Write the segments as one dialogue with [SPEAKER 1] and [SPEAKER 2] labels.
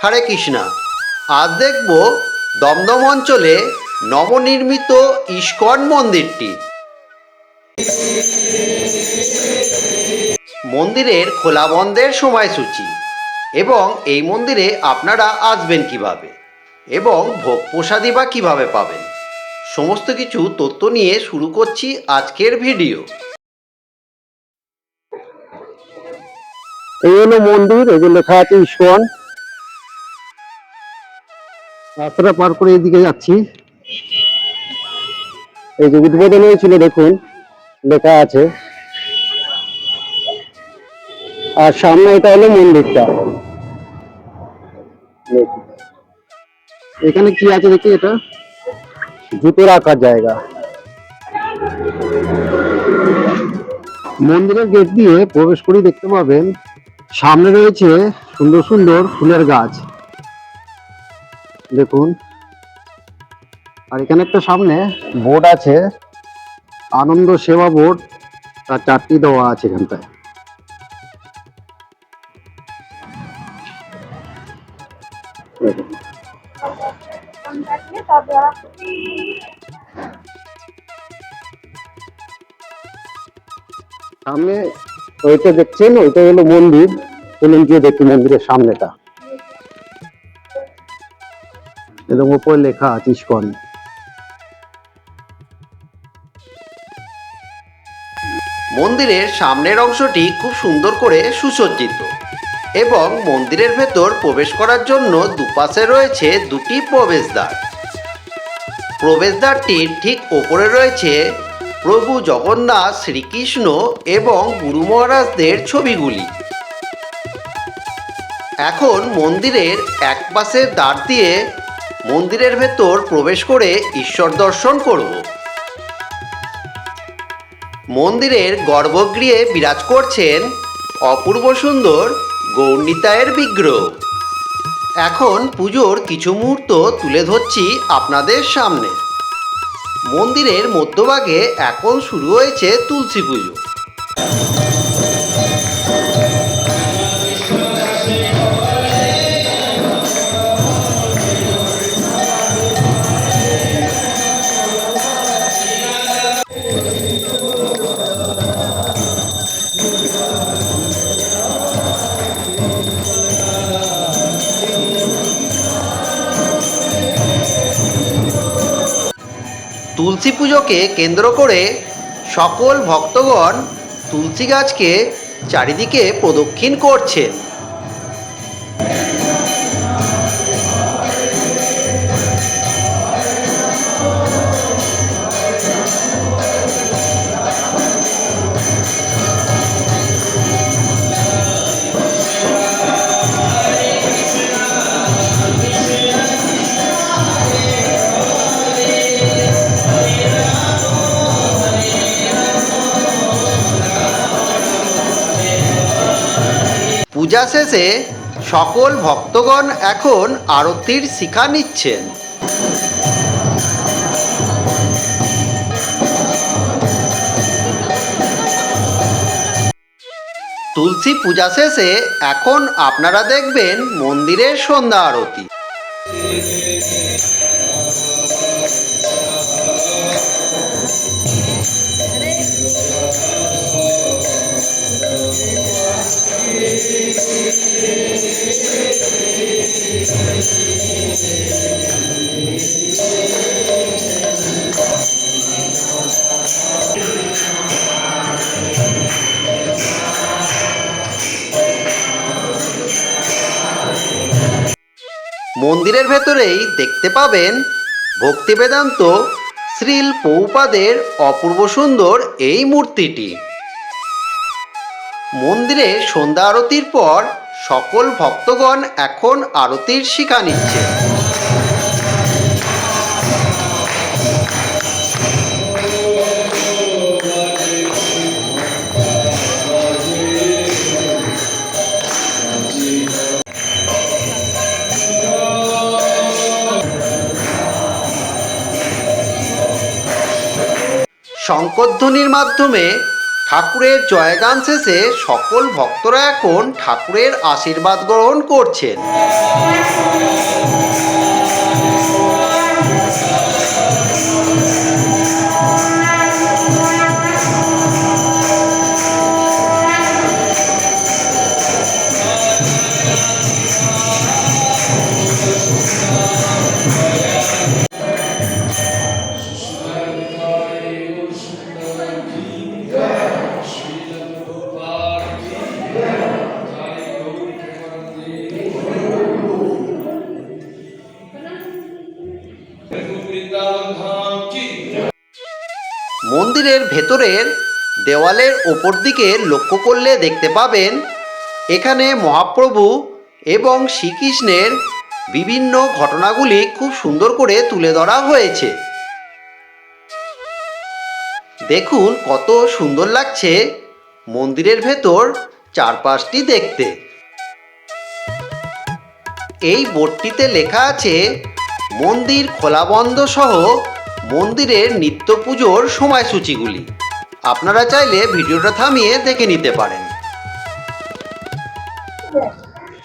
[SPEAKER 1] হরে কৃষ্ণা। আজ দেখব দমদম অঞ্চলে নবনির্মিত ইস্কন মন্দিরটি। মন্দিরের খোলা বন্ধের সময়সূচি এবং এই মন্দিরে আপনারা আসবেন কিভাবে এবং ভোগ প্রসাদী বা কীভাবে পাবেন, সমস্ত কিছু তথ্য নিয়ে শুরু করছি আজকের ভিডিও।
[SPEAKER 2] এই হলো মন্দির, এই যে লেখা আছে ইস্কন। রাস্তাটা পার করে এইদিকে যাচ্ছি। এই যে উদ্বোধন হয়েছিল, দেখুন লেখা আছে। আর সামনে এটা হলো মন্দিরটা। এখানে কি আছে দেখি, এটা জুতো রাখার জায়গা। মন্দিরের গেট দিয়ে প্রবেশ করে দেখতে পাবেন সামনে রয়েছে সুন্দর সুন্দর ফুলের গাছ, দেখুন। আর এখানে একটা সামনে বোর্ড আছে, আনন্দ সেবা বোর্ড, তার চারটি দেওয়া আছে এখানটায়। সামনে ওইটা দেখছেন, ওইটা হলো মন্দির। চলুন গিয়ে দেখি মন্দিরের সামনেটা। এবং উপরে লেখা আছে ইস্কন।
[SPEAKER 1] মন্দিরের সামনের অংশটি খুব সুন্দর করে সুসজ্জিত এবং মন্দিরের ভেতর প্রবেশ করার জন্য দুপাশে রয়েছে দুটি প্রবেশদ্বার। প্রবেশদ্বারটির ঠিক ওপরে রয়েছে প্রভু জগন্নাথ, শ্রীকৃষ্ণ এবং গুরু মহারাজদের ছবিগুলি। এখন মন্দিরের এক পাশের দ্বার দিয়ে মন্দিরের ভেতর প্রবেশ করে ঈশ্বর দর্শন করব। মন্দিরের গর্ভগৃহে বিরাজ করছেন অপূর্ব সুন্দর গৌরনিতাইয়ের বিগ্রহ। এখন পুজোর কিছু মুহূর্ত তুলে ধরছি আপনাদের সামনে। মন্দিরের মধ্যভাগে এখন শুরু হয়েছে তুলসী পুজো। তুলসী পুজোকে কেন্দ্র করে সকল ভক্তগণ তুলসী গাছকে চারিদিকে প্রদক্ষিণ করছেন। পূজা শেষে সকল ভক্তগণ এখন আরতির শিক্ষা নিচ্ছেন। তুলসী পূজা শেষে এখন আপনারা দেখবেন মন্দিরের সন্ধ্যা আরতি। মন্দিরের ভেতরেই দেখতে পাবেন ভক্তি বেদান্ত শ্রীল প্রভুপাদের অপূর্ব সুন্দর এই মূর্তিটি। মন্দিরে সন্ধ্যা আরতির পর সকল ভক্তগণ এখন আরতির শিক্ষা নিচ্ছে। শঙ্করধ্বনির মাধ্যমে ঠাকুরের জয়গান শেষে সকল ভক্তরা এখন ঠাকুরের আশীর্বাদ গ্রহণ করছেন। মন্দিরের ভেতরের দেওয়ালের ওপর দিকে লক্ষ্য করলে দেখতে পাবেন এখানে মহাপ্রভু এবং শ্রীকৃষ্ণের বিভিন্ন ঘটনাগুলি খুব সুন্দর করে তুলে ধরা হয়েছে। দেখুন কত সুন্দর লাগছে মন্দিরের ভেতর চারপাশটি দেখতে। এই বোর্ডটিতে লেখা আছে মন্দির খোলা বন্ধ সহ মন্দিরের নিত্য পুজোর সময়সূচিগুলি। আপনারা চাইলে ভিডিওটা থামিয়ে দেখে নিতে পারেন।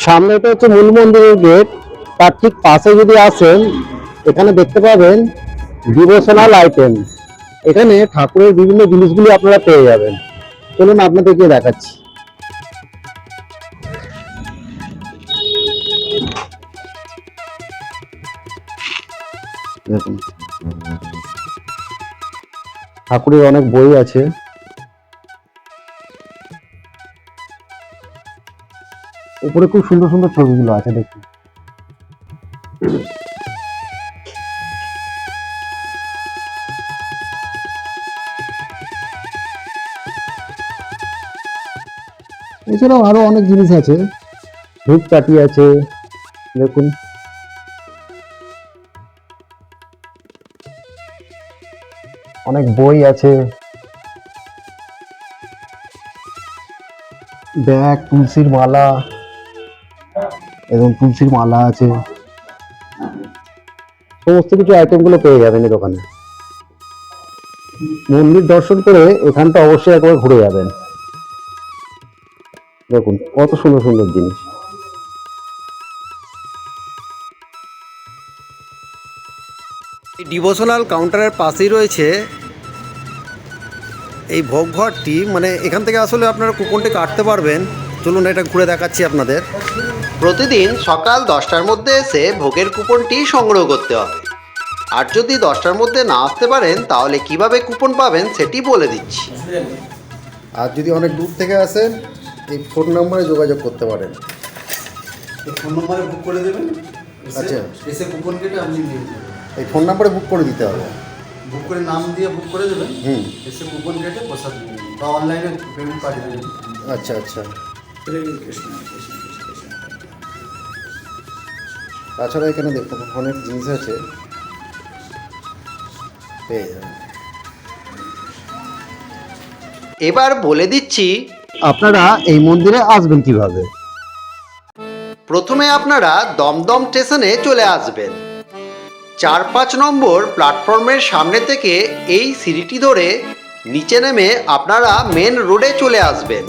[SPEAKER 2] সামনেটা হচ্ছে মূল মন্দিরের গেট, তার ঠিক পাশে যদি আসেন এখানে দেখতে পাবেন ডিভোশনাল আইটেম। এখানে ঠাকুরের বিভিন্ন জিনিসগুলি আপনারা পেয়ে যাবেন। চলুন আপনাদেরকে দেখাচ্ছি। দেখুন ঠাকুরের অনেক বই আছে। উপরে খুব সুন্দর সুন্দর ছবিগুলো আছে দেখুন। এছাড়াও আরো অনেক জিনিস আছে, ধূপকাঠি আছে দেখুন। অনেক বই আছে, ব্যাগ, তুলসীর মালা, এবং তুলসীর মালা আছে। সমস্ত কিছু আইটেম গুলো পেয়ে যাবেন এই দোকানে। মন্দির দর্শন করে এখানটা অবশ্যই একবার ঘুরে যাবেন। দেখুন কত সুন্দর সুন্দর জিনিস।
[SPEAKER 1] এই ডিভোশনাল কাউন্টারের পাশেই রয়েছে এই ভোগঘরটি, মানে এখান থেকে আসলে আপনারা কুপনটি কাটতে পারবেন। চলুন এটা ঘুরে দেখাচ্ছি আপনাদের। প্রতিদিন সকাল 10টার মধ্যে এসে ভোগের কুপনটি সংগ্রহ করতে হবে। আর যদি 10টার মধ্যে না আসতে পারেন তাহলে কিভাবে কুপন পাবেন সেটি বলে দিচ্ছি।
[SPEAKER 2] আর যদি অনেক দূর থেকে আসেন এই ফোন নম্বরে যোগাযোগ করতে পারেন।
[SPEAKER 3] ফোন নম্বরে বুক করে দেবেন।
[SPEAKER 2] আচ্ছা,
[SPEAKER 3] এসে কুপন কেটে আপনি নিয়ে নেবেন।
[SPEAKER 2] এই ফোন নম্বরে বুক করে দিতে হবে।
[SPEAKER 3] বুক করে নাম দিয়ে বুক করে দেবেন।
[SPEAKER 2] হুম,
[SPEAKER 3] এসে কুপন কেটে প্রসাদ নিয়ে নেবেন বা অনলাইনে পেমেন্ট পাঠিয়ে দেবেন।
[SPEAKER 2] আচ্ছা আচ্ছা। তাছাড়া এখানে দেখতে অনেক জিনিস আছে, পেয়ে যাবেন।
[SPEAKER 1] এবার বলে দিচ্ছি
[SPEAKER 2] আপনারা এই মন্দিরে আসবেন কিভাবে।
[SPEAKER 1] প্রথমে আপনারা দমদম স্টেশনে চলে আসবেন। 4-5 নম্বর প্ল্যাটফর্মের সামনে থেকে এই সিঁড়িটি ধরে নিচে নেমে আপনারা মেন রোডে চলে আসবেন।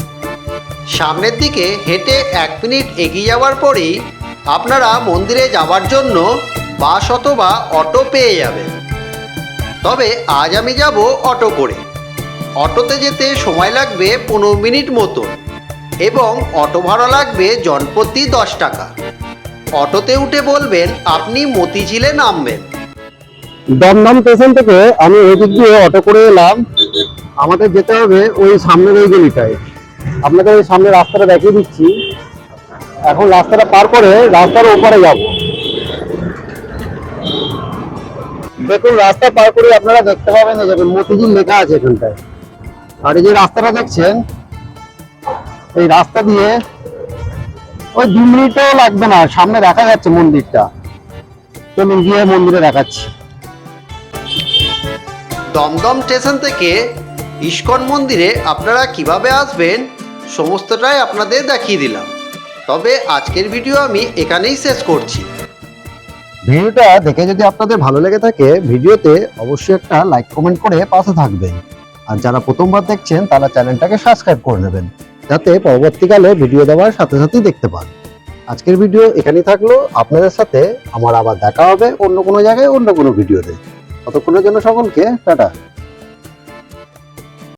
[SPEAKER 1] সামনের দিকে হেঁটে 1 মিনিট এগিয়ে যাওয়ার পরেই আপনারা মন্দিরে যাওয়ার জন্য বাস অথবা অটো পেয়ে যাবেন। তবে আজ আমি যাব অটো করে। অটোতে যেতে সময় লাগবে 15 মিনিট মতন এবং অটো ভাড়া লাগবে জনপ্রতি 10 টাকা। অটোতে উঠে বলবেন আপনি মতিঝিলে নামবেন।
[SPEAKER 2] দমদম স্টেশন থেকে আমি ওই দিক দিয়ে অটো করে এলাম। আমাদের যেতে হবে ওই সামনের ওই গলিটায়। আপনাদের ওই সামনে রাস্তাটা দেখিয়ে দিচ্ছি। এখন রাস্তাটা পার করে রাস্তার ওপারে যাব। দেখুন রাস্তা পার করে আপনারা দেখতে পাবেন এই দেখুন মতিঝিল লেখা আছে এখানটায়। আর এই যে রাস্তাটা দেখছেন, এই রাস্তা দিয়ে ওই 2 মিনিটও লাগবে না, সামনে দেখা যাচ্ছে মন্দিরটা। চলুন গিয়ে মন্দিরে দেখাচ্ছি।
[SPEAKER 1] দমদম স্টেশন থেকে ইস্কন মন্দিরে আপনারা কিভাবে আসবেন সমস্তটাই আপনাদের দেখিয়ে দিলাম। তবে আজকের ভিডিও আমি এখানেই শেষ করছি।
[SPEAKER 2] ভিডিওটা দেখে যদি আপনাদের ভালো লেগে থাকে ভিডিওতে অবশ্যই একটা লাইক কমেন্ট করে পাশে থাকবেন। আর যারা প্রথমবার দেখছেন তারা চ্যানেলটাকে সাবস্ক্রাইব করে নেবেন, যাতে পরবর্তীকালে ভিডিও দেওয়ার সাথে সাথেই দেখতে পান। আজকের ভিডিও এখানেই থাকলো। আপনাদের সাথে আমার আবার দেখা হবে অন্য কোনো জায়গায় অন্য কোনো ভিডিওতে। ততক্ষণের জন্য সকলকে টাটা।